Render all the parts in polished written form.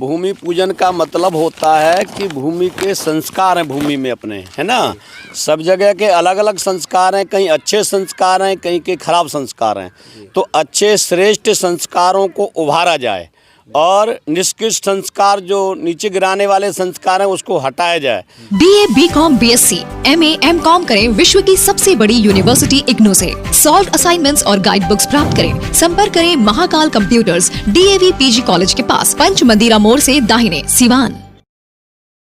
भूमि पूजन का मतलब होता है कि भूमि के संस्कार हैं भूमि में अपने, है ना। सब जगह के अलग अलग संस्कार हैं, कहीं अच्छे संस्कार हैं, कहीं के खराब संस्कार हैं। तो अच्छे श्रेष्ठ संस्कारों को उभारा जाए और निष्कृष्ट संस्कार जो नीचे गिराने वाले संस्कार हैं उसको हटाया जाए। BA, BCom, BSc, MA, MCom करें विश्व की सबसे बड़ी यूनिवर्सिटी इग्नू से। सॉल्व असाइनमेंट्स और गाइड बुक्स प्राप्त करें। संपर्क करें Mahakal computers, DAV PG college के पास, पंच मंदिरा मोड़ से दाहिने, सिवान।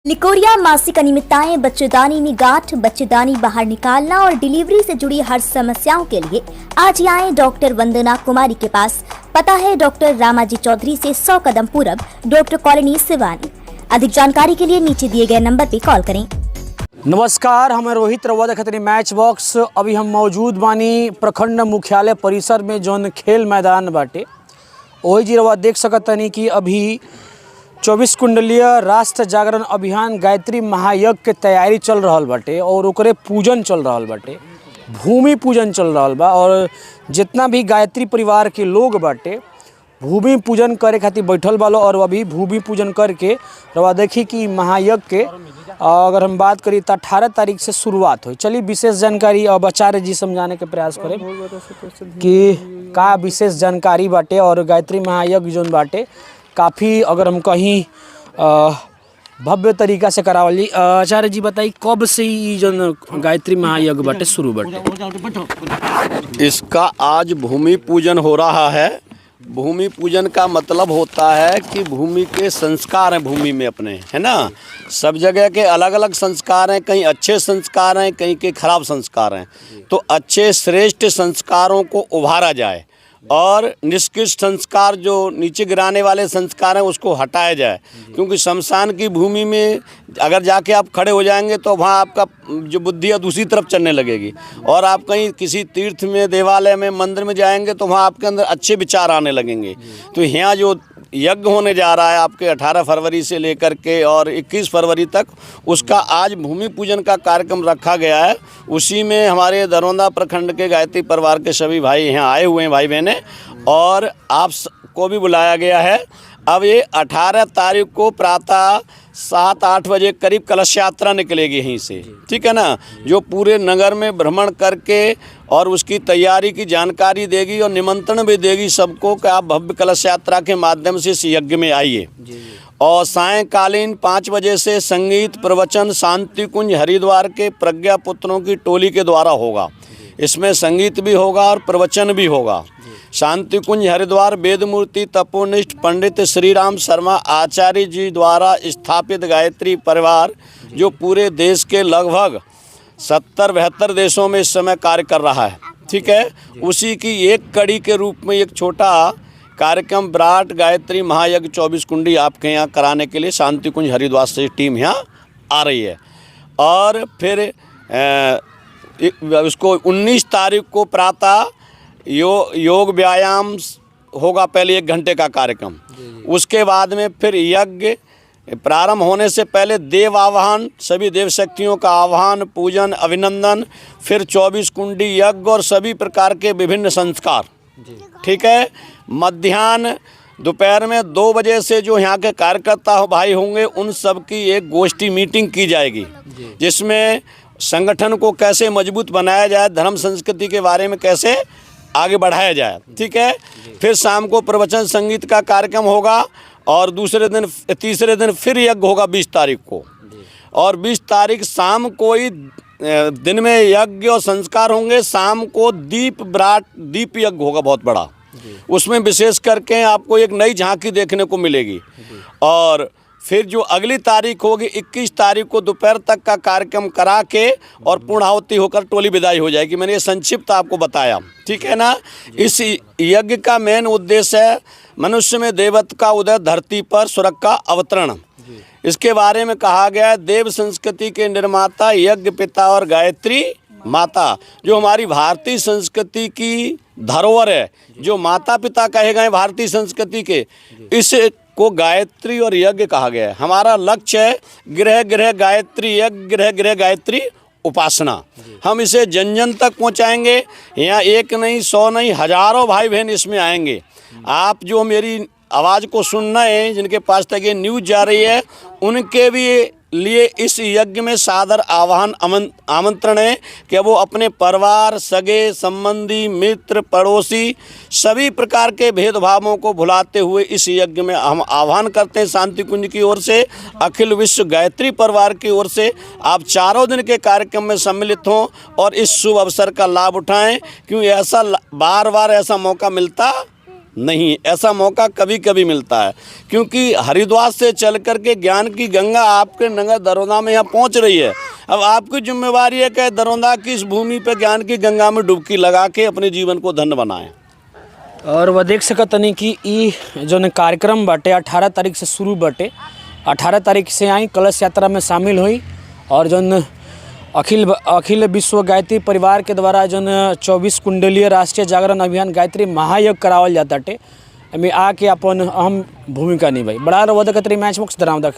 निकोरिया मासिक अनियमितताएं, बच्चेदानी में गांठ, बच्चेदानी बाहर निकालना और डिलीवरी से जुड़ी हर समस्याओं के लिए आज ही आएं डॉक्टर वंदना कुमारी के पास। पता है डॉक्टर रामाजी चौधरी से 100 कदम पूरब, डॉक्टर कॉलोनी, सिवानी। अधिक जानकारी के लिए नीचे दिए गए नंबर पर कॉल करें। नमस्कार, हमें रोहित रउआ देखत मैच बॉक्स। अभी हम मौजूद बानी प्रखंड मुख्यालय परिसर में जौन खेल मैदान बाटे, वही जी रउआ देख सकतनी कि अभी 24 कुंडलीय राष्ट्र जागरण अभियान गायत्री महायज्ञ के तैयारी चल रहल बाटे और ओकरे पूजन चल रहल बाटे, भूमि पूजन चल रहल बा। और जितना भी गायत्री परिवार के लोग बाटे भूमि पूजन करे खातिर बैठल बालो और अभी भूमि पूजन करके रवा देखी कि महायज्ञ के अगर हम बात करी तो 18 तारीख से शुरुआत हुई। चलिए विशेष जानकारी अब आचार्य जी समझाने के प्रयास करें कि का विशेष जानकारी बाटे और गायत्री महायज्ञ जोन बाटे काफ़ी अगर हम कहीं भव्य तरीका से करावली। आचार्य जी बताइए कब से ही जो गायत्री महायज्ञ बाटे शुरू बाटे? इसका आज भूमि पूजन हो रहा है। भूमि पूजन का मतलब होता है कि भूमि के संस्कार हैं भूमि में अपने, है ना। सब जगह के अलग अलग संस्कार हैं, कहीं अच्छे संस्कार हैं, कहीं के खराब संस्कार हैं। तो अच्छे श्रेष्ठ संस्कारों को उभारा जाए और निष्कृष्ट संस्कार जो नीचे गिराने वाले संस्कार हैं उसको हटाया जाए। क्योंकि शमशान की भूमि में अगर जाके आप खड़े हो जाएंगे तो वहाँ आपका जो बुद्धि है दूसरी तरफ चलने लगेगी। और आप कहीं किसी तीर्थ में, देवालय में, मंदिर में जाएंगे तो वहाँ आपके अंदर अच्छे विचार आने लगेंगे। तो यहाँ जो यज्ञ होने जा रहा है आपके 18 फरवरी से लेकर के और 21 फरवरी तक, उसका आज भूमि पूजन का कार्यक्रम रखा गया है। उसी में हमारे दरोंदा प्रखंड के गायत्री परिवार के सभी भाई यहाँ आए हुए हैं, भाई बहनें, और आप को भी बुलाया गया है। अब ये 18 तारीख को प्रातः 7-8 बजे करीब कलश यात्रा निकलेगी यहीं से, ठीक है ना, जो पूरे नगर में भ्रमण करके और उसकी तैयारी की जानकारी देगी और निमंत्रण भी देगी सबको कि आप भव्य कलश यात्रा के माध्यम से इस यज्ञ में आइए। और सायंकालीन 5 बजे से संगीत प्रवचन शांति कुंज हरिद्वार के प्रज्ञा पुत्रों की टोली के द्वारा होगा। इसमें संगीत भी होगा और प्रवचन भी होगा। शांति कुंज हरिद्वार वेदमूर्ति तपोनिष्ठ पंडित श्री राम शर्मा आचार्य जी द्वारा स्थापित गायत्री परिवार जो पूरे देश के लगभग 70-72 देशों में इस समय कार्य कर रहा है, ठीक है, उसी की एक कड़ी के रूप में एक छोटा कार्यक्रम विराट गायत्री महायज्ञ 24 कुंडी आपके यहाँ कराने के लिए शांति कुंज हरिद्वार से टीम यहाँ आ रही है। और फिर उसको 19 तारीख को प्रातः योग व्यायाम होगा, पहले 1 घंटे का कार्यक्रम। उसके बाद में फिर यज्ञ प्रारंभ होने से पहले देव आवाहन, सभी देव शक्तियों का आह्वान, पूजन, अभिनंदन, फिर 24 कुंडी यज्ञ और सभी प्रकार के विभिन्न संस्कार, ठीक है। मध्याह्न दोपहर में 2 बजे से जो यहाँ के कार्यकर्ता भाई होंगे उन सब की एक गोष्ठी मीटिंग की जाएगी, जिसमें संगठन को कैसे मजबूत बनाया जाए, धर्म संस्कृति के बारे में कैसे आगे बढ़ाया जाए, ठीक है। फिर शाम को प्रवचन संगीत का कार्यक्रम होगा और तीसरे दिन फिर यज्ञ होगा 20 तारीख को। और 20 तारीख शाम को ही दिन में यज्ञ और संस्कार होंगे, शाम को दीप यज्ञ होगा बहुत बड़ा। उसमें विशेष करके आपको एक नई झांकी देखने को मिलेगी। और फिर जो अगली तारीख होगी 21 तारीख को दोपहर तक का कार्यक्रम करा के और पूर्णाहुति होकर टोली विदाई हो जाएगी। मैंने ये संक्षिप्त आपको बताया, ठीक है ना। इस यज्ञ का मेन उद्देश्य है मनुष्य में देवत्व का उदय, धरती पर स्वर्ग का अवतरण। इसके बारे में कहा गया है देव संस्कृति के निर्माता यज्ञ पिता और गायत्री माता, जो हमारी भारतीय संस्कृति की धरोहर है, जो माता पिता कहे गए भारतीय संस्कृति के, इस को गायत्री और यज्ञ कहा गया है। हमारा लक्ष्य है गृह गृह गायत्री यज्ञ, गृह गृह गायत्री उपासना। हम इसे जन जन तक पहुंचाएंगे। यहाँ 1 नहीं, 100 नहीं, हजारों भाई बहन इसमें आएंगे। आप जो मेरी आवाज़ को सुन रहे हैं, जिनके पास तक ये न्यूज़ जा रही है, उनके भी लिए इस यज्ञ में सादर आमंत्रण है कि वो अपने परिवार, सगे संबंधी, मित्र, पड़ोसी सभी प्रकार के भेदभावों को भुलाते हुए इस यज्ञ में हम आह्वान करते हैं शांति कुंज की ओर से, अखिल विश्व गायत्री परिवार की ओर से आप 4 दिन के कार्यक्रम में सम्मिलित हों और इस शुभ अवसर का लाभ उठाएं, क्योंकि ऐसा बार बार ऐसा मौका मिलता नहीं, ऐसा मौका कभी कभी मिलता है, क्योंकि हरिद्वार से चल कर के ज्ञान की गंगा आपके नगर दरोदा में यहाँ पहुँच रही है। अब आपकी जिम्मेवारी है कि दरोदा की इस भूमि पर ज्ञान की गंगा में डुबकी लगा के अपने जीवन को धन्य बनाएं। और वह देख सकतनी कि ई जौन कार्यक्रम बाटे 18 तारीख से शुरू बाटे, 18 तारीख से आई कलश यात्रा में शामिल हुई और जौन अखिल विश्व गायत्री परिवार के द्वारा जौन 24 कुंडलीय राष्ट्रीय जागरण अभियान गायत्री महायज्ञ करावल जाता है, एमें आके अपन अहम भूमिका निभाई। बड़ा रवद खतरी मैच बॉक्स दरामदा।